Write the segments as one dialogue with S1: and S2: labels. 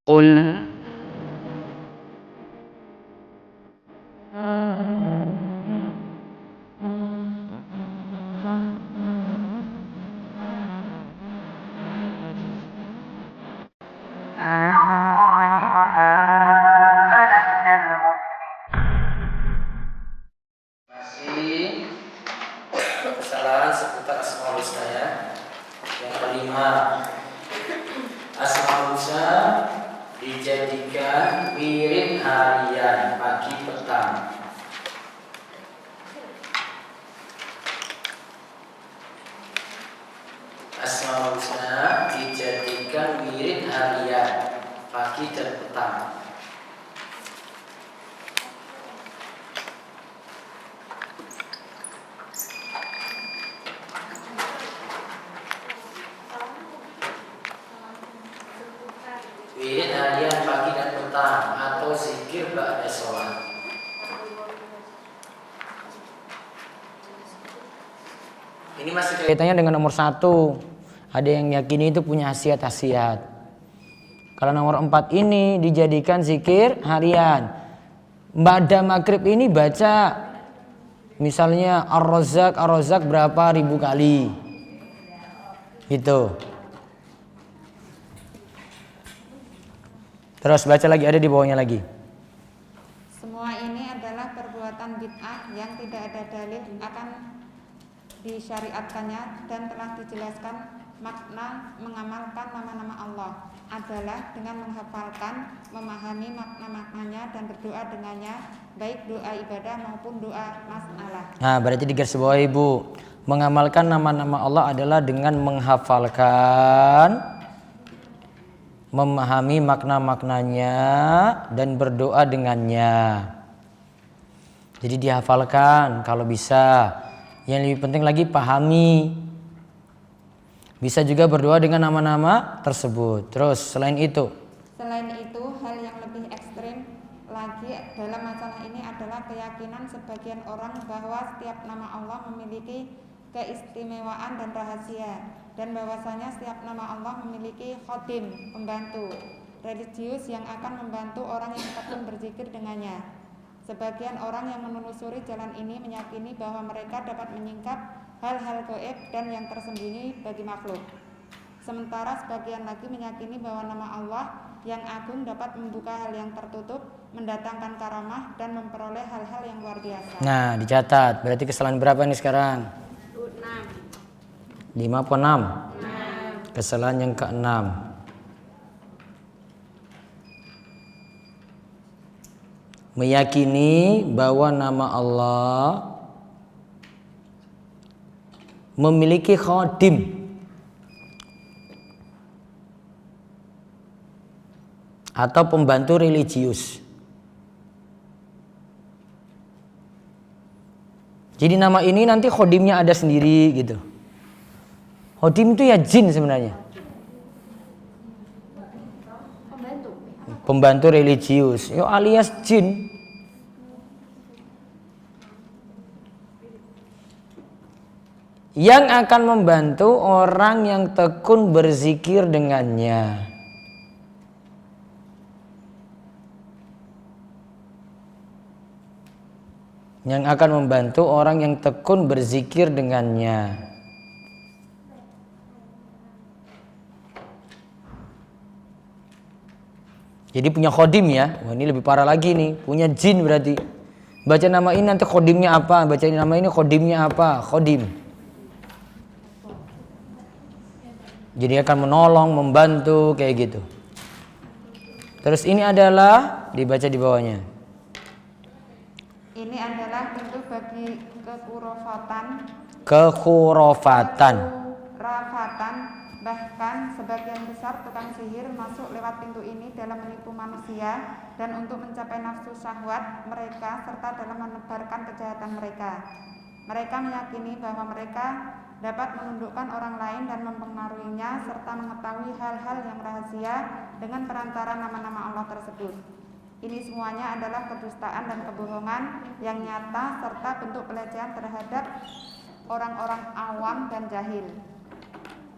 S1: قل
S2: masih kesalahan seputar Asmaul Husna ya. Yang kelima, Asmaul Husna dijadikan wirid harian pagi petang. Asmaul Husna dijadikan wirid harian pagi dan petang. Wirid harian pagi dan petang atau zikir ba'da sholat. Ini masih kaitannya dengan nomor 1. Ada yang yakini itu punya khasiat-khasiat. Kalau nomor 4 ini dijadikan zikir harian. Ba'da maghrib ini baca misalnya Ar-Razzaq berapa ribu kali. Gitu. Terus baca lagi, ada di bawahnya lagi.
S3: Semua ini adalah perbuatan bid'ah yang tidak ada dalil akan disyariatkannya dan telah dijelaskan makna mengamalkan nama-nama Allah adalah dengan menghafalkan, memahami makna-maknanya dan berdoa dengannya, baik doa ibadah maupun doa masalah.
S2: Nah, berarti di garis bawah Ibu, mengamalkan nama-nama Allah adalah dengan menghafalkan, memahami makna-maknanya dan berdoa dengannya. Jadi dihafalkan kalau bisa. Yang lebih penting lagi pahami. Bisa juga berdoa dengan nama-nama tersebut. Terus selain itu,
S3: hal yang lebih ekstrim lagi dalam masalah ini adalah keyakinan sebagian orang bahwa setiap nama Allah memiliki keistimewaan dan rahasia, dan bahwasanya setiap nama Allah memiliki khodim, pembantu religius yang akan membantu orang yang tekun berzikir dengannya. Sebagian orang yang menelusuri jalan ini meyakini bahwa mereka dapat menyingkap hal-hal gaib dan yang tersembunyi bagi makhluk. Sementara sebagian lagi meyakini bahwa nama Allah yang agung dapat membuka hal yang tertutup, mendatangkan karamah dan memperoleh hal-hal yang luar biasa.
S2: nah dicatat. Berarti kesalahan berapa nih sekarang? 5 apa 6? Kesalahan yang ke-6. Meyakini bahwa nama Allah memiliki khodim atau pembantu religius. Jadi nama ini nanti khodimnya ada sendiri gitu. Khodim itu ya jin sebenarnya. Pembantu religius, yo alias jin. Yang akan membantu orang yang tekun berzikir dengannya. Yang akan membantu orang yang tekun berzikir dengannya. Jadi punya khodim ya. Wah, ini lebih parah lagi nih. Punya jin berarti. Baca nama ini nanti khodimnya apa? Baca nama ini khodimnya apa? Khodim. Jadi akan menolong, membantu kayak gitu. Terus ini adalah dibaca di bawahnya.
S3: Ini adalah pintu bagi kekhurafatan. Bahkan sebagian besar tukang sihir masuk lewat pintu ini dalam menipu manusia dan untuk mencapai nafsu syahwat mereka serta dalam menebarkan kejahatan mereka. Mereka meyakini bahwa mereka dapat menundukkan orang lain dan mempengaruhinya serta mengetahui hal-hal yang rahasia dengan perantara nama-nama Allah tersebut. Ini semuanya adalah kedustaan dan kebohongan yang nyata serta bentuk pelecehan terhadap orang-orang awam dan jahil.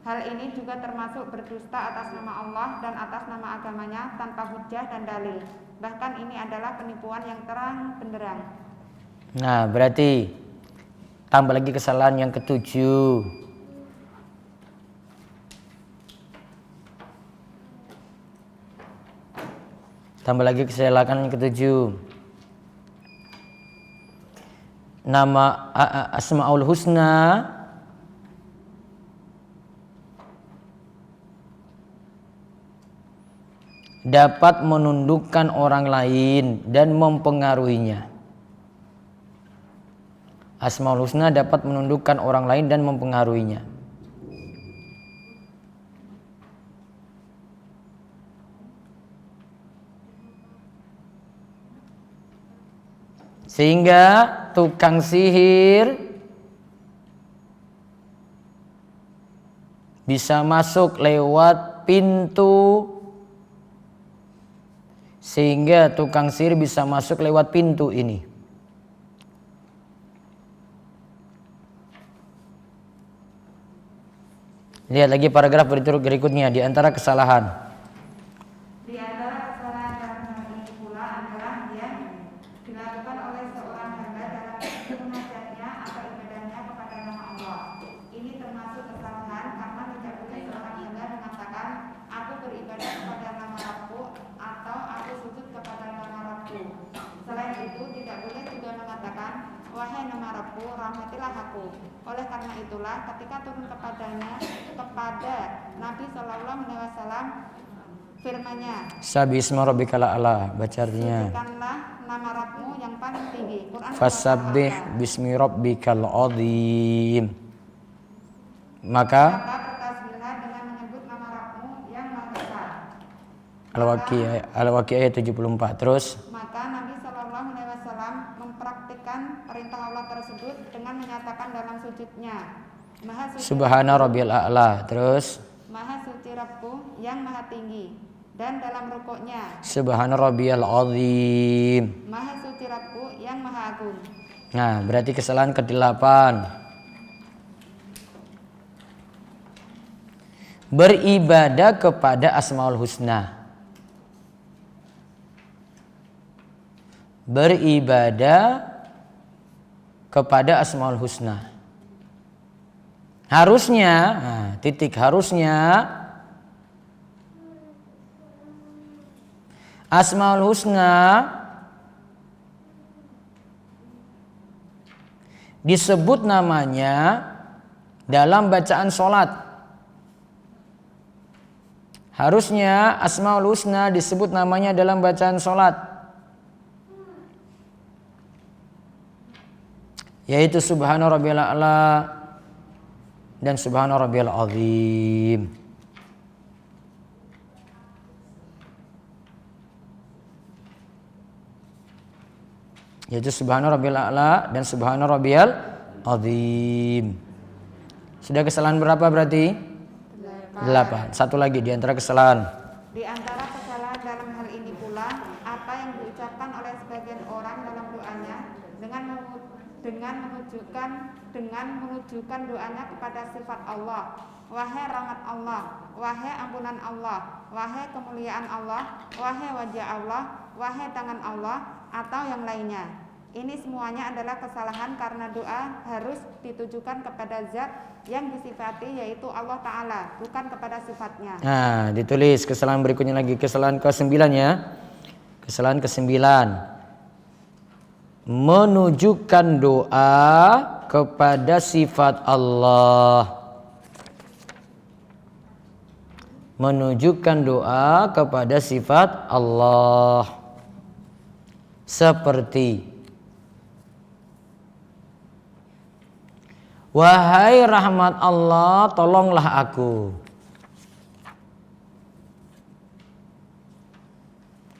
S3: Hal ini juga termasuk berdusta atas nama Allah dan atas nama agamanya tanpa hujjah dan dalil. Bahkan ini adalah penipuan yang terang benderang.
S2: Nah, berarti tambah lagi kesalahan yang ketujuh. Tambah lagi kesalahan yang ketujuh. Nama Asmaul Husna dapat menundukkan orang lain dan mempengaruhinya. Asmaul Husna dapat menundukkan orang lain dan mempengaruhinya. Sehingga tukang sihir bisa masuk lewat pintu. Sehingga tukang sihir bisa masuk lewat pintu ini. Lihat lagi paragraf berikutnya. Di antara kesalahan.
S3: Di antara kesalahan dalam hal ini pula adalah yang dilakukan oleh seorang hamba dalam munajatnya atau ibadahnya kepada nama Allah. Ini termasuk kesalahan karena tidak boleh seorang hamba mengatakan aku beribadah kepada nama Rabbku atau aku sujud kepada nama Rabbku. Selain itu tidak boleh juga mengatakan wahai nama Rabbku rahmatilah aku. Oleh karena itulah ketika turun kepada Nabi Shallallahu Alaihi Wasallam firman-Nya,
S2: Sabi isma rabbikal a'la, baca artinya.
S3: sucikanlah nama Rabbmu yang paling tinggi. Quran
S2: Fasabbih bismi rabbikal azim. Maka
S3: bertasbihlah dengan menyebut nama Rabbmu yang maha besar.
S2: Al-Waqi'ah ayat 74. Terus
S3: Maka Nabi Shallallahu Alaihi Wasallam mempraktikkan perintah Allah tersebut dengan menyatakan dalam sujudnya, Maha suci
S2: Subhana rabbiyal a'la. Terus
S3: Maha suci Rabbku yang maha tinggi. Dan dalam rukuknya,
S2: Subhana rabbiyal azim.
S3: Maha suci Rabbku yang maha agung.
S2: Nah, berarti kesalahan ke-8. Beribadah kepada Asmaul Husna. Beribadah kepada Asmaul Husna. Harusnya, harusnya Asmaul Husna disebut namanya dalam bacaan sholat. Harusnya Asmaul Husna disebut namanya dalam bacaan sholat, yaitu Subhana rabbiyal a'la dan Subhana rabbiyal azim. Yaitu Subhana rabbiyal a'la dan Subhana rabbiyal azim. Sudah kesalahan berapa berarti? 8. Satu lagi di antara kesalahan.
S3: Di antara kesalahan dalam hal ini pula apa yang diucapkan oleh sebagian orang dalam doanya dengan menunjukkan doanya kepada sifat Allah. Wahai rahmat Allah, wahai ampunan Allah, wahai kemuliaan Allah, wahai wajah Allah, wahai tangan Allah, atau yang lainnya. Ini semuanya adalah kesalahan karena doa harus ditujukan kepada zat yang disifati, yaitu Allah Ta'ala, bukan kepada sifatnya.
S2: Nah, ditulis kesalahan berikutnya lagi, kesalahan ke-9 ya. Kesalahan ke-9. Menunjukkan doa kepada sifat Allah. Menunjukkan doa kepada sifat Allah. Seperti wahai rahmat Allah, tolonglah aku.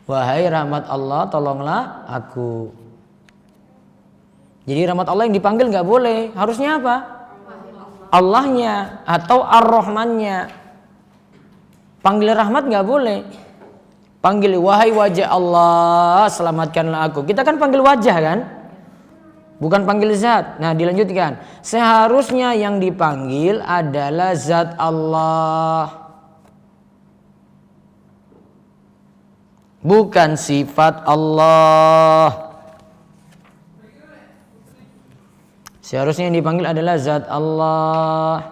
S2: Wahai rahmat Allah, tolonglah aku. Jadi rahmat Allah yang dipanggil nggak boleh. Harusnya apa? Allahnya atau Ar-Rahmannya. Panggil rahmat nggak boleh. Panggil wahai wajah Allah, selamatkanlah aku. Kita kan panggil wajah kan? Bukan panggil zat. Nah, dilanjutkan. Seharusnya yang dipanggil adalah zat Allah. Bukan sifat Allah. Seharusnya yang dipanggil adalah zat Allah.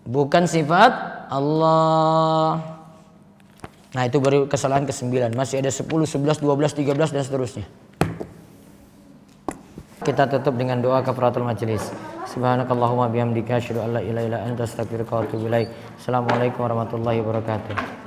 S2: Bukan sifat Allah. Nah, itu baru kesalahan ke-9. Masih ada 10, 11, 12, 13 dan seterusnya. Kita tutup dengan doa kafaratul majelis. Subhanakallahumma bihamdika asyhadu an la ilaha illa anta astaghfiruka wa atubu ilaik. Assalamualaikum warahmatullahi wabarakatuh.